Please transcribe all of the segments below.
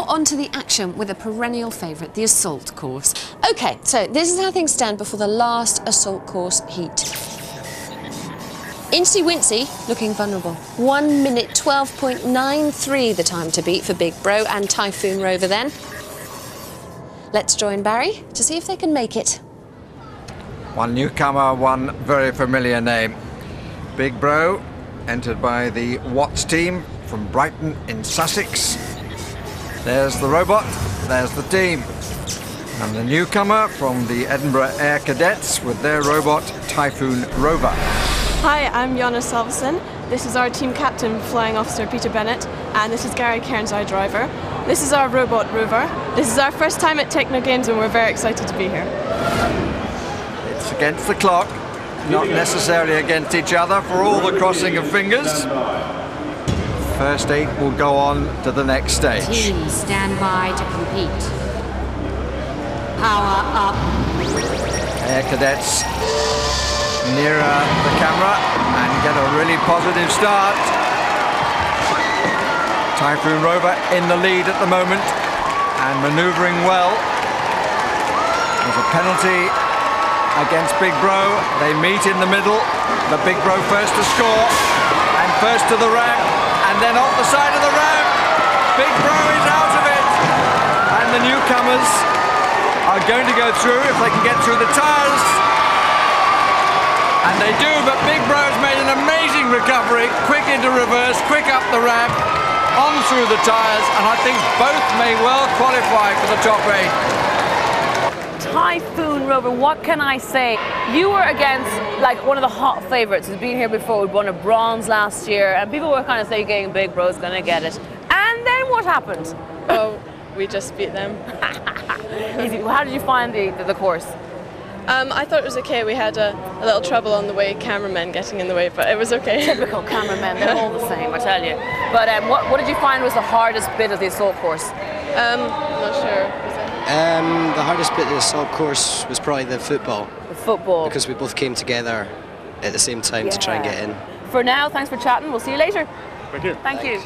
on to the action with a perennial favourite, the assault course. OK, so this is how things stand before the last assault course heat. Incy Wincy looking vulnerable. 1 minute 12.93 the time to beat for Big Bro and Typhoon Rover then. Let's join Barry to see if they can make it. One newcomer, one very familiar name. Big Bro, entered by the Watts team from Brighton in Sussex. There's the robot, there's the team. And the newcomer from the Edinburgh Air Cadets with their robot, Typhoon Rover. Hi, I'm Jonna Salveson. This is our team captain, Flying Officer Peter Bennett, and this is Gary Cairns, our driver. This is our robot, Rover. This is our first time at Technogames and we're very excited to be here. It's against the clock, not necessarily against each other for all the crossing of fingers. First 8 will go on to the next stage. Teams stand by to compete. Power up. Air Cadets nearer the camera and get a really positive start. Typhoon Rover in the lead at the moment and manoeuvring well. There's a penalty against Big Bro. They meet in the middle. The Big Bro first to score and first to the ramp and then off the side of the ramp. Big Bro is out of it and the newcomers are going to go through if they can get through the tyres. And they do, but Big Bro's made an amazing recovery, quick into reverse, quick up the ramp, on through the tyres, and I think both may well qualify for the top 8. Typhoon Rover, what can I say? You were against like one of the hot favourites who's been here before. We won a bronze last year, and people were kind of thinking Big Bro's going to get it. And then what happened? Oh, we just beat them. Easy. How did you find the course? I thought it was okay. We had a little trouble on the way, cameramen getting in the way, but it was okay. Typical cameramen, they're all the same, I tell you. But what did you find was the hardest bit of the assault course? I'm not sure. The hardest bit of the assault course was probably the football. The football. Because we both came together at the same time to try and get in. For now, thanks for chatting. We'll see you later. Thank you. Thank you.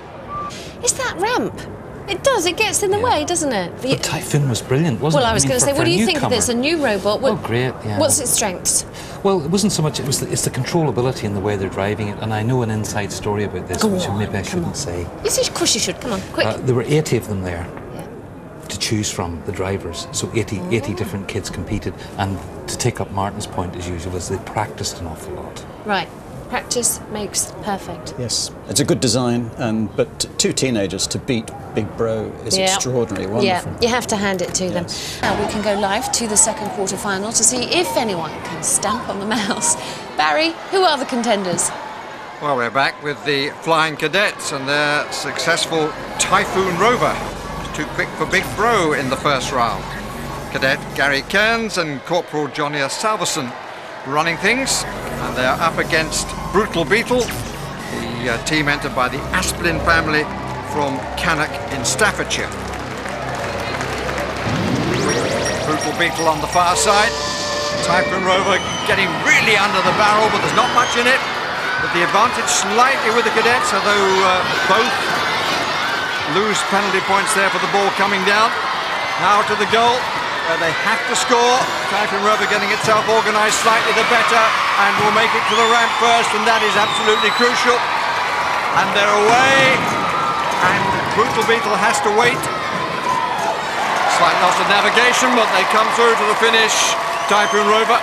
It's that ramp. It does, it gets in the way, doesn't it? But Typhoon was brilliant, wasn't it? Well, I was going to say, what do you think of this? A new robot? Oh, great, yeah. What's its strengths? Well, it wasn't so much, it's the controllability and the way they're driving it. And I know an inside story about this, which maybe I shouldn't say. Yes, of course you should. Come on, quick. There were 80 of them there to choose from, the drivers. So 80 different kids competed. And to take up Martin's point, as usual, is they practiced an awful lot. Right. Practice makes perfect. Yes, it's a good design, but 2 teenagers to beat Big Bro is extraordinarily wonderful. Yeah, you have to hand it to them. Now we can go live to the second quarter-final to see if anyone can stamp on the mouse. Barry, who are the contenders? Well, we're back with the Flying Cadets and their successful Typhoon Rover. It was too quick for Big Bro in the first round. Cadet Gary Cairns and Corporal Jonna Salveson running things, and they're up against Brutal Beetle, the team entered by the Asplin family from Cannock in Staffordshire. Brutal Beetle on the far side, Typhoon Rover getting really under the barrel, but there's not much in it. But the advantage slightly with the cadets, although both lose penalty points there for the ball coming down. Now to the goal, where they have to score. Typhoon Rover getting itself organised slightly the better and will make it to the ramp first, and that is absolutely crucial. And they're away, and Brutal Beetle has to wait. Slight loss of navigation, but they come through to the finish, Typhoon Rover.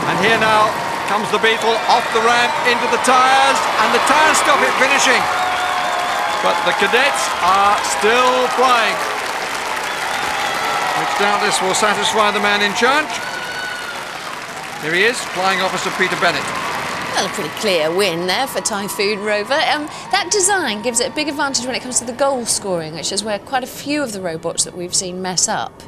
And here now comes the Beetle off the ramp into the tyres, and the tyres stop it finishing. But the cadets are still flying. Which doubtless will satisfy the man in charge. Here he is, Flying Officer Peter Bennett. Well, a pretty clear win there for Typhoon Rover. That design gives it a big advantage when it comes to the goal scoring, which is where quite a few of the robots that we've seen mess up.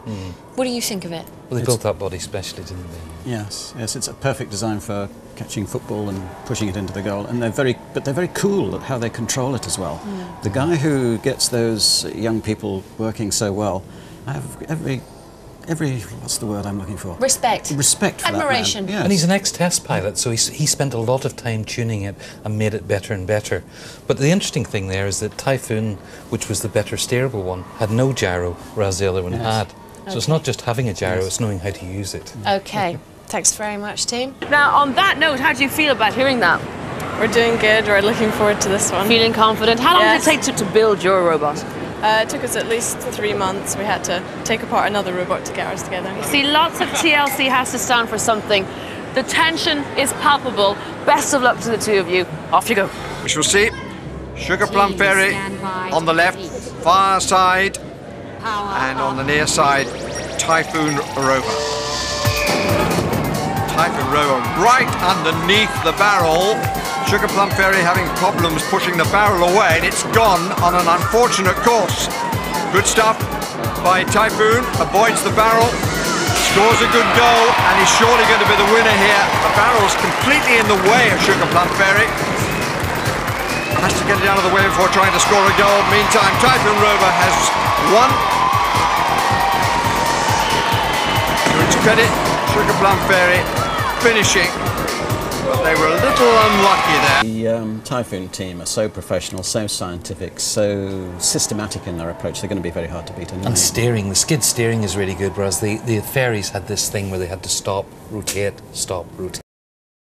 What do you think of it? Well, they built that body specially, didn't they? Yes, it's a perfect design for catching football and pushing it into the goal. And they're very cool at how they control it as well. The guy who gets those young people working so well, I have every what's the word I'm looking for? Respect. Respect for admiration. That man. Yes. And he's an ex-test pilot, so he spent a lot of time tuning it and made it better and better. But the interesting thing there is that Typhoon, which was the better steerable one, had no gyro, whereas the other one had. So it's not just having a gyro, it's knowing how to use it. Okay, thanks very much, team. Now, on that note, how do you feel about hearing that? We're doing good. We're looking forward to this one. Feeling confident? How long Yes. did it take to build your robot? It took us at least 3 months. We had to take apart another robot to get ours together. See, lots of TLC has to stand for something. The tension is palpable. Best of luck to the two of you. Off you go. We shall see. Sugar Plum Team Fairy standby on the to left, compete. far side, Power and on the on. near side, Typhoon Rover. Typhoon Rover right underneath the barrel. Sugar Plum Fairy having problems pushing the barrel away, and it's gone on an unfortunate course. Good stuff by Typhoon, avoids the barrel, scores a good goal, and he's surely going to be the winner here. The barrel's completely in the way of Sugar Plum Fairy. Has to get it out of the way before trying to score a goal. Meantime, Typhoon Rover has won. To its credit, Sugar Plum Fairy finishing, but they were a little unlucky there. The Typhoon team are so professional, so scientific, so systematic in their approach. They're going to be very hard to beat. And steering, the skid steering is really good, whereas the Fairies had this thing where they had to stop, rotate,